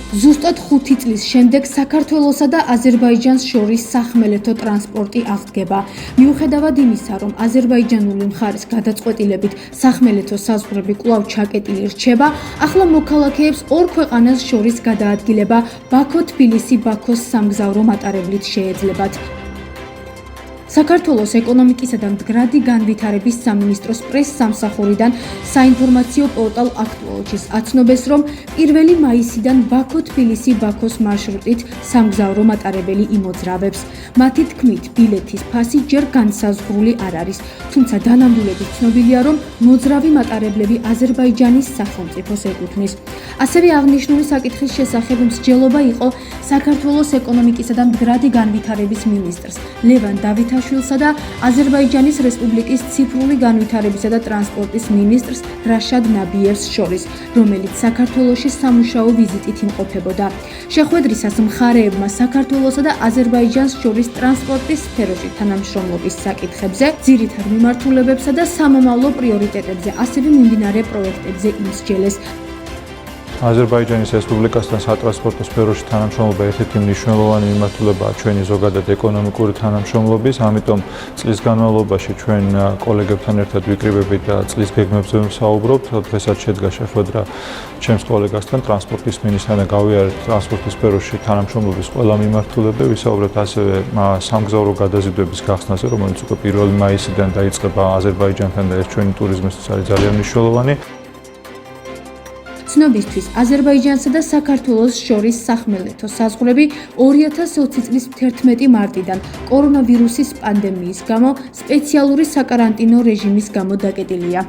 ზუსტად 5 წლის შემდეგ საქართველოსა და აზერბაიჯანს შორის სახმელეთო ტრანსპორტი აღდგება. მიუხედავად იმისა, რომ აზერბაიჯანული მხარის გადაწყვეტილებით სახმელეთო საზღვრები კვლავ ჩაკეტილი რჩება, ახლა მოქალაქეებს ორ ქვეყანას შორის გადაადგილება ბაქო-თბილისი-ბაქოს სამგზავრო მატარებლით შეეძლებათ. საქართველოს ეკონომიკისა და მდგრადი განვითარების სამინისტროს პრეს-სამსახურიდან საინფორმაციო პორტალ აქტუალჩის აცნობეს, რომ 1 მაისიდან ბაქო-თბილისი-ბაქოს მარშრუტით სამგზავრო მატარებელი იმოძრავებს. მათი თქმით, ბილეთის ფასი ჯერ განსაზღვრული არ არის, თუმცა დანამდვილებით ცნობილია, რომ მოძრავი მატარებლები აზერბაიჯანის სახელმწიფოს ეკუთვნის. ასევე აღნიშნული საკითხის შესახებ მსჯელობა იყო საქართველოს ეკონომიკისა და მდგრადი განვითარების მინისტრს ლევან დავითაშვილსა და აზერბაიჯანის რესპუბლიკის ციფრული განვითარებისა და ტრანსპორტის მინისტრს რაშად ნაბიევს შორის, რომელიც საქართველოში სამუშაო ვიზიტით იმყოფებოდა. შეხვედრისას მხარეებმა საქართველოსა და აზერბაიჯანს შორის ტრანსპორტის სფეროში თანამშრომლობის საკითხებზე, ძირითად მიმართულებებსა და სამომავლო პრიორიტეტებზე, ასევე მიმდინარე პროექტებზე იმსჯელეს. აზერბაიჯანის რესპუბლიკასთან სატრანსპორტო სფეროში თანამშრომლობა ერთ-ერთი მნიშვნელოვანი მიმართულებაა ჩვენი ზოგადად ეკონომიკური თანამშრომლობის, ამიტომ წლის განმავლობაში ჩვენ კოლეგებთან ერთად ვიკრიბებით და წლის გეგმებზე ვსაუბრობთ. დღესაც შედგა შეხვედრა ჩემს კოლეგასთან, ტრანსპორტის მინისტრთან და გავიარეთ ტრანსპორტის სფეროში თანამშრომლობის ყველა მიმართულება, ვისაუბრებთ ასევე სამგზავრო გადაზიდვების გახსნაზე, რომელიც უკვე 1 მაისიდან დაიწყება აზერბაიჯანთან და ეს ჩვენი ტურიზმისთვის არის ძალიან მნიშვნელოვანი. ცნობისთვის, აზერბაიჯანსა და საქართველოს შორის სახმელეთო საზღვრები 2020 წლის 11 მარტიდან კორონავირუსის პანდემიის გამო სპეციალური საკარანტინო რეჟიმის გამო დაკეტილია.